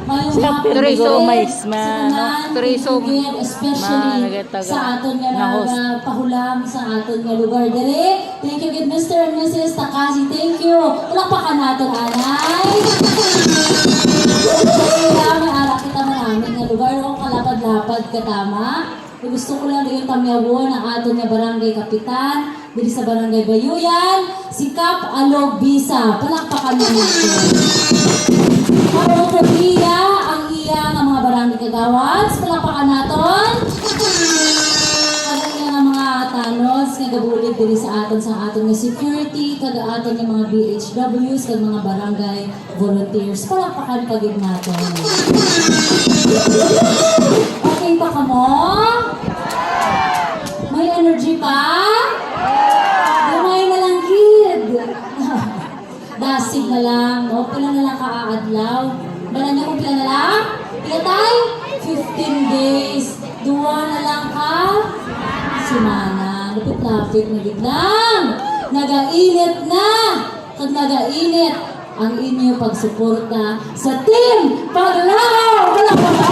Turiso mais turiso especially sa aton nga pahulam sa aton nga lugar dere. Thank you good Mr. and Mrs. Takasi. Thank you. Palakpakan naton anay. May arak kita maraming nga lugar kung kalapad-lapad katama. Gusto ko lang rin pamiyawon ang aton nga barangay kapitan diri sa barangay Bayuyan, si Kap Alog Bisa. Palakpakan natin. Para pagkila ang iya ng mga barangay kagawads, palakpakan natin. Para iya ng mga tanos, nagabulig diri sa aton nga security, kaga aton ng mga BHWs, kag mga barangay volunteers. Palakpakan pagig natin. Okay pa ka mo? May energy pa? Gamay na lang, kid. Dasig na lang. O, pila na lang ka-aadlaw. Bala niya kung pila na lang? Pila tayo? 15 days. Duwa na lang ka? Simana. Lapit-lapit na gitlang. Nagainit na. Pag nagainit, ang inyo pagsuporta sa Team Paglaw! Wala pa ba?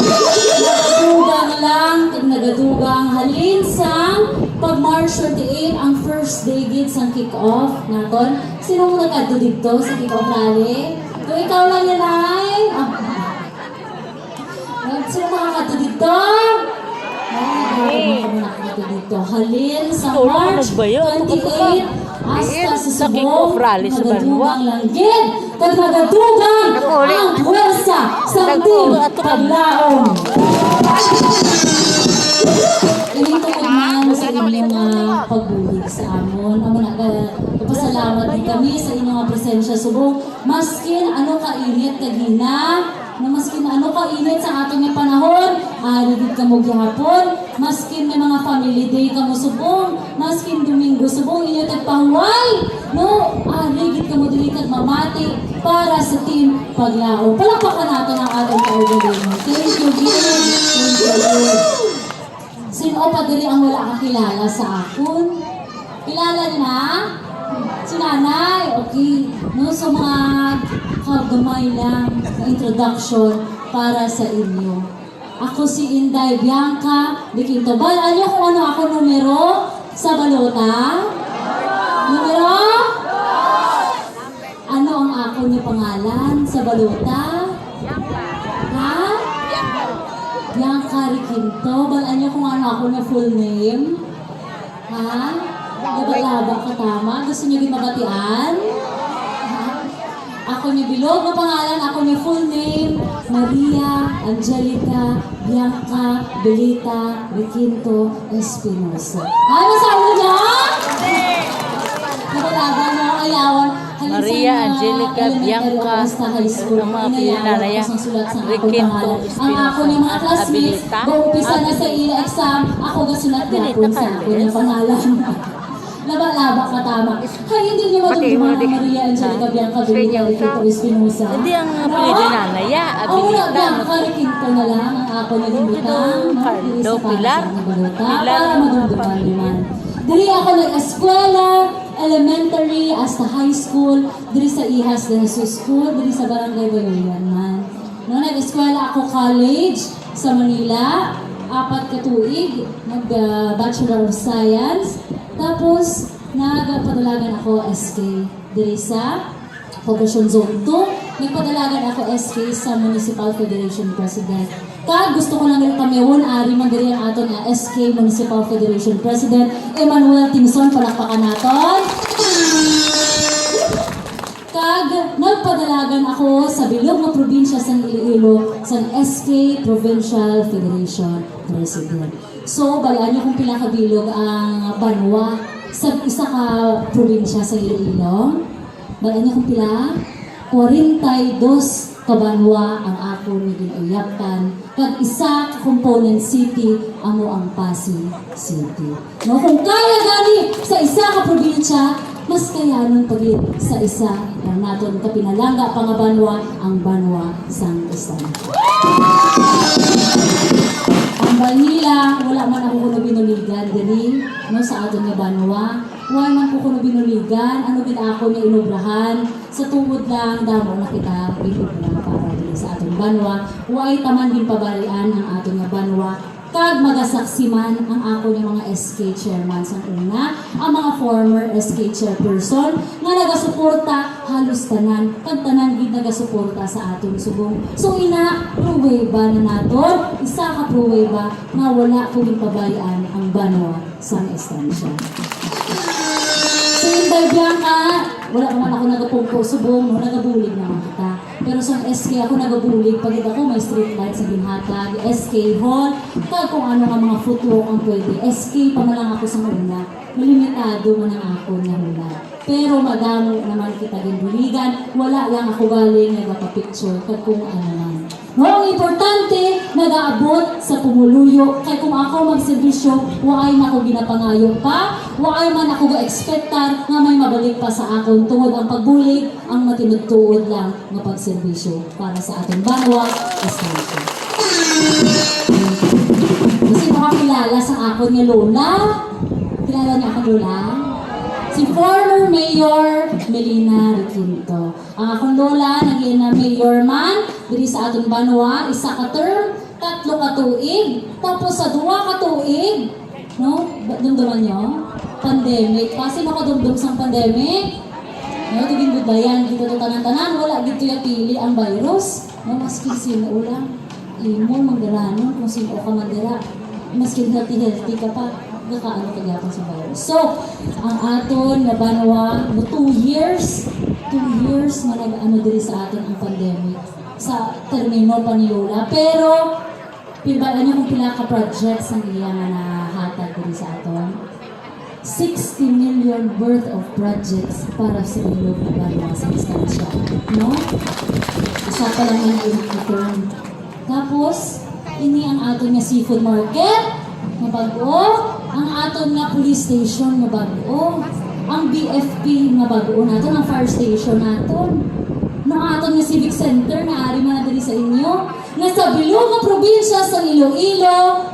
Nagadugang lang, nagadugang halin sang pag-March 28, ang first day gid sang kick-off naton. Sino mo nagkado dito sa kick-off rally? Kung ikaw lang yan ay... Sino makakado dito? Ay, nakakado dito. Halin sa March 28, hasta sa Cebu, nagadugang langgit, kag nagadugang ang puwersa sa Team Paglaom. Initong naman sa inyong pagbulig sa amon. Amo nagpasalamat din kami sa inyong presensya subong. Maskin ano kainit kagina, na maskin ano kainit sa atong panahon, rigid ka mo gihapon, maskin may mga family day ka mo subong, maskin Domingo subong inyo tagpahuway, no? Rigid ka mo dili kag mamati para sa Team Paglaom. Palakpakan natin ang atong kaugalingon. Thank you, Lord. Thank you, Lord. Sino pa diri ang wala kakilala sa akon? Kilala na? Si Nanay, okay. No, so mga kagamay lang na introduction para sa inyo. Ako si Inday Bianca de Quintobal. Alam niyo kung ano ako numero sa balota? Numero? Ano ang ako niyo pangalan sa balota? Ha? Bianca Riquinto. Balaan niyo kung ano ako na full name? Ha? Laba-laba ka tama? Gusto niyo din mabatian? Ako niyo bilog na pangalan, ako niyo full name, Maria Angelica Bianca Belita Riquinto Espinosa. Ano sa ulo niyo? Laba-laba niyo, ayawan. Maria Angelica Bianca, ang mga pinanaya, Riquinto ang ako ni mga classmates, umpisa na sa ila exam, ako gasulat na po sa ako ng pangalan. Laba-laba ka tama. Kaya hindi niyo matutulungan ang Maria Angelica Bianca Belita Riquinto Espinosa. Hindi ang pinanaya, Abilita. Bianca Riquinto na lang ang ako ni Limitang. Carlo Pilar. Para madumduman. Diri ako nag-eskwela, elementary, hasta high school, diri sa Ihas de Jesus School, diri sa Barangay Bayuyan man. No, nag-eskwela ako college sa Manila, 4 ka tuig, nag-Bachelor of Science, tapos nagpadalagan ako SK diri sa Poblacion Zone 2, nagpadalagan ako SK sa Municipal Federation President. Kag gusto ko lang rin pamiyawon, ari man diri ang aton nga SK Municipal Federation President, Emmanuel Tingson, palakpakan naton. Kag nagpadalagan ako sa bilog nga probinsya sa Iloilo sa SK Provincial Federation President. So, balaan niyo kung pila kabilog ang banwa sa isa ka probinsya sa Iloilo. Balaan niyo kung pila? 42 kabanwa ang ako naging uyaptan. Kag isa ka component city, amo ang Pasig City. No, kung kaya gani sa isa ka probinsya, mas kaya nung pagit sa isa na naton kapinalangga pangabanwa ang banwa sang isa. Ang Manila, wala man ako kuno binuligan gani no sa aton nga banwa. Huwag man po kuno binuligan, ano ako niya inobrahan, sa tungod lang, damo na kita, binubra para din sa atong banwa. Huwag taman din pabarian ang atong nga banwa. Kag magasaksiman ang ako ng mga SK chairman sa una, ang mga former SK chairperson nga nagasuporta halos tanan, kag tanan gid nagasuporta sa atong subong. So ina pruweba na naton, isa ka pruweba nga wala ko pabalian ang banwa sa estansya. So Inday Bianca, wala naman ako nagapungko subong, nagabulig naman kita. Pero sa SK ako nagabulig, pag ako may street light sa ginhatag, SK Hall, kag kung ano nga mga footwalk ang pwede. SK pa man lang ako sa una, malimitado man ang ako na hula. Pero madamo naman kita ginbuligan, wala lang ako galing nagpapicture, kag kung ano man. No, ang importante, nag-aabot sa pumuluyo. Kaya kung ako magservisyo, waay na ako ginapangayo pa, waay man ako ga-expectar nga may mabalik pa sa akon tungod ang pagbulig, ang matinudtuod lang nga pagservisyo para sa ating banwa, estansya. Kasi makakilala sa akon nga lola. Kilala niya akong lola? Si former Mayor Melina Requinto. Ang akong lola, naging na mayor man, diri sa atong banwa, isa ka term, 3 ka tuig, tapos sa 2 ka tuig, no? Dumduman nyo? Pandemic. Kasi makadumdum sa pandemic, no? Tiging budayan, dito to tanan-tanan, wala dito yung pili ang virus. No? Maski sino ulang, imo, manggaranon, kung sino ka mandira. Maski healthy ka pa, nakaano ka gyapon sa virus. So, ang aton nga banwa, 2 years nga nag-ano diri sa atin ang pandemic sa termino pa ni Lola. Pero, pibalaan niyo kung pila ka projects ang iya nga nahatag diri sa aton. 60 million worth of projects para sa ilog na banwa sa estansya. No? Isa pa lang yung term. Tapos, ini ang aton nga seafood market na bago, ang aton nga police station na bago, ang BFP na bago naton, ang fire station naton, ng aton nga civic center na ari man diri sa inyo, nga sa bilog nga probinsya sa Iloilo,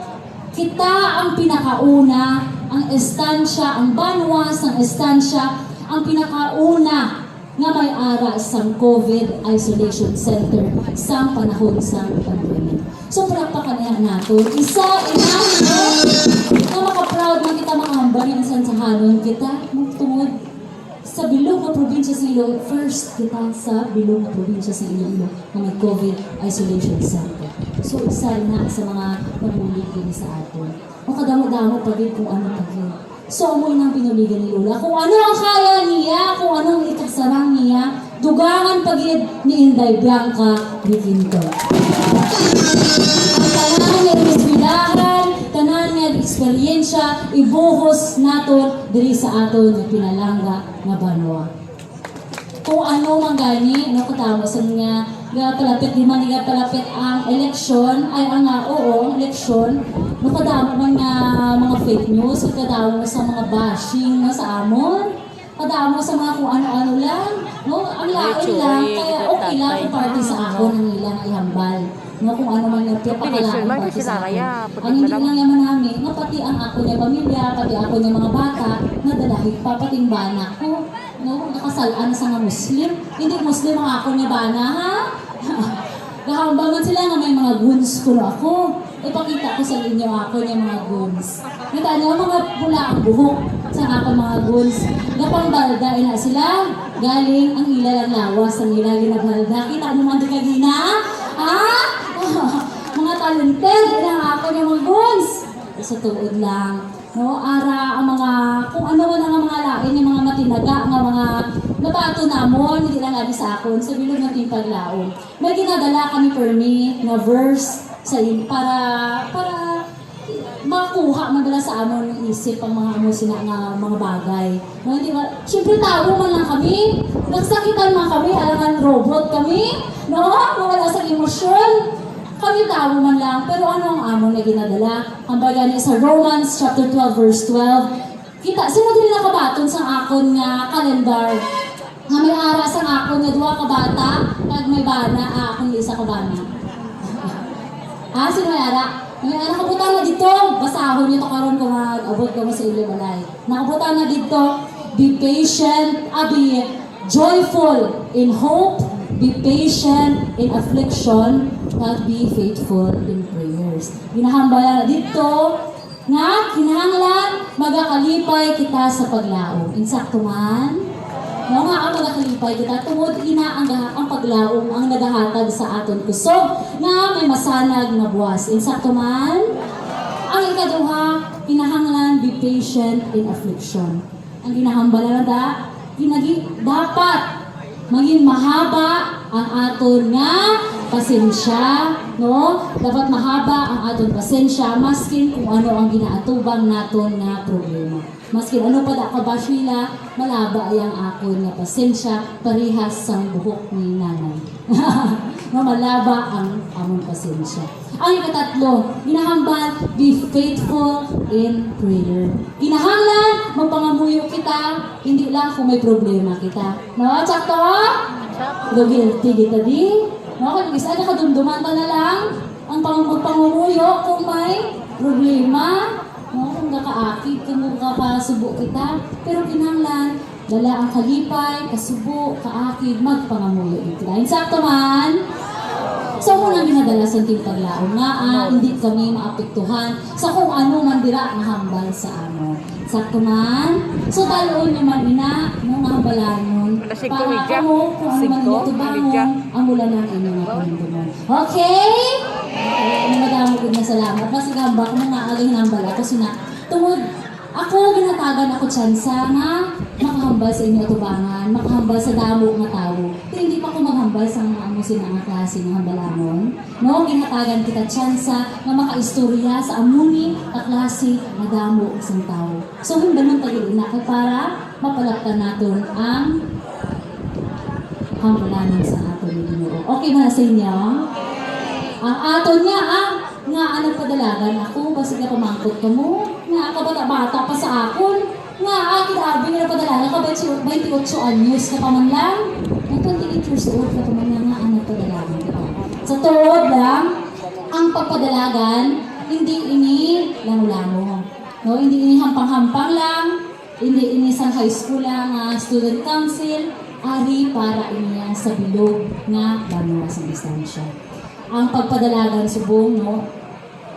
kita ang pinakauna, ang estansya, ang banwa sa estansya, ang pinakauna nga may ara sa COVID Isolation Center sa panahon sa pandemic. So, palakpakan niya nato. Isa, na maka-proud man kita makahambal yung sansahanon kita. Magtungod sa bilog na probinsya sa Iloilo. First, kita sa bilog na probinsya sa Iloilo na may COVID Isolation Center. So, isa na sa mga nabulig din sa atin. O kadamo-damo pa din kung ano pa din. So, amoy nang pinuligan ni Lola. Kung ano ang kaya niya, kung anong ikasarang niya, dugangan pagid ni Inday Bianca Requinto. Ang tanan niya resmidahan, tanan niya eksperyensya, ibuhos naton diri sa aton nga pinalangga nga banwa. Kung ano man gani, ano katama sa nga palapit, di man nga palapit ang eleksyon, ay ang eleksyon, no kadamo man nga mga fake news, kadamo sa mga bashing no, sa amon, kadamo sa mga kung ano-ano lang, no, ang lain lang, kaya okay lang kung party sa ako ng ilang ihambal. No, kung ano man yung pakalaan party sa akin. Ang hindi lang yaman namin, no, pati ang ako niya pamilya, pati ako niya mga bata, nadalahin pa, pati yung bana ko, no, nakasalaan sa mga Muslim. Hindi Muslim ang ako niya bana, ha? Gahambaman sila nga may mga guns ko na ako. Ipakita ko sa inyo ako niya mga guns. Kita niyo, mga pula ang buhok sa ako mga guns. Napangbalda na sila. Galing ang ila lang lawas, ang ila ginagbalda. Kita mo man di kagina? Ha? Mga talented, ilang ako niya mga guns. Sa tuod lang. No, ara ang mga, kung ano man ang mga lain, yung mga matinaga, ang mga nabato namon, hindi lang abi sa akon, sa bilog natin paglaon. May ginadala kami permi na verse sa para makuha madala sa amon ng isip ang mga amo sina nga mga bagay. No, hindi ba? Siyempre tao man lang kami, nagsakitan man kami, alangan robot kami, no? Wala sa emosyon. Kami tao man lang, pero ano ang amon na ginadala? Ang bagay niya sa Romans chapter 12 verse 12. Kita, sino din nakabaton sa akon nga kalendar? Nga may ara sa akon nga 2 ka bata, kag may bana, akon isa ka bana. Sino may ara? Nakabutan na dito, basahon niyo to karon kung mag-abot ka mo sa ilang balay. Nakabutan na dito, be patient, be joyful in hope, be patient in affliction, but be faithful in prayers. Ginahambala na dito, nga kinahanglan magakalipay kita sa paglaom. Insakto man? No, nga ang magakalipay kita tungod ina ang paglaom ang nagahatag sa aton kusog nga may masanag na buwas. Insakto man? Ang ikaduha, kinahanglan be patient in affliction. Ang ginahambala na dapat maging mahaba ang aton nga pasensya, no? Dapat mahaba ang aton pasensya maskin kung ano ang ginaatubang naton nga problema. Maskin ano pa da kabashila, malaba ay ang akon nga pasensya parehas sang buhok ni nanay. No, malaba ang among pasensya. Ang ikatatlo, ginahambal, be faithful in prayer. Kinahanglan magpangamuyo kita, hindi lang kung may problema kita. No, sakto? Guilty kita di. No, kung isa ka kadumduman pa na lang ang magpangamuyo kung may problema. No, kung kakaakit, kung kapasubo kita. Pero kinahanglan, dala ang kalipay, kasubo, kaakid, magpangamuyo kita. Insakto man? So, muna ginadala sa ating paglaom nga, hindi kami maapektuhan sa kung ano man dira mahambal sa amon. Sakto man? So, dalon nyo man ina, nung mahambalan nun, para kamo kung ano man inyo tubangon, amulan ng inyong napalindungan. Okay? Madamo ko na salamat. Mas igamba ko mga agay hinambal ako sina. Tungod, ako ginatagan ako tsansa nga makahambal sa inyo tubangan, makahambal sa damo nga tao. Pero hindi pa ako maghambal sa mga amusin nga klase ng hambalamon. No, ginatagan kita tsansa nga makaistorya sa amuni ka klase nga damo sa tao. So, hindi naman tagilina kay para mapalaptan natin ang hambalanon sa aton ni Ginoo. Okay ba na sa inyo? Ang aton niya, nga anong padalagan ako, basta ka pamangkot ka mo, nga kabata-bata pa sa akon, nga akin abi nga padalagan ka, 28 anyos ka pa man lang, ng 28 years old ka pa man lang, nga anong padalagan ka. Sa tuod lang, ang pagpadalagan, hindi ini lango-lango. No, hindi ini hampang-hampang lang, hindi ini sa high school lang, student council, ari para iniya sa bilog nga banwa sa distansya. Ang pagpadalagan subong, no,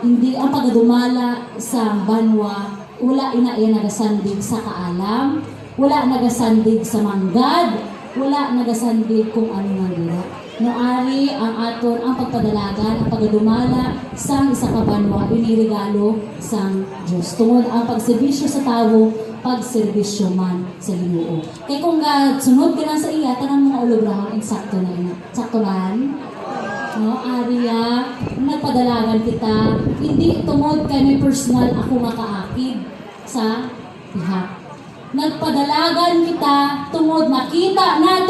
hindi ang pagdumala sa banwa, wala ina iya nagasandig sa kaalam, wala nagasandig sa manggad, wala nagasandig kung ano man dira. No, ari ang aton ang pagpadalagan, ang pagdumala sa isa ka banwa, inirigalo sang Dios. Tungod ang pagserbisyo sa tawo, pagserbisyo man sa Ginoo. Kay kung sunod ka lang sa iya, tanang mga ulobrahon, insakto na ina. Sakto man? No, Aria, nagpadalagan kita, hindi tungod kay may personal ako makaakid sa ihap. Nagpadalagan kita tungod makita nato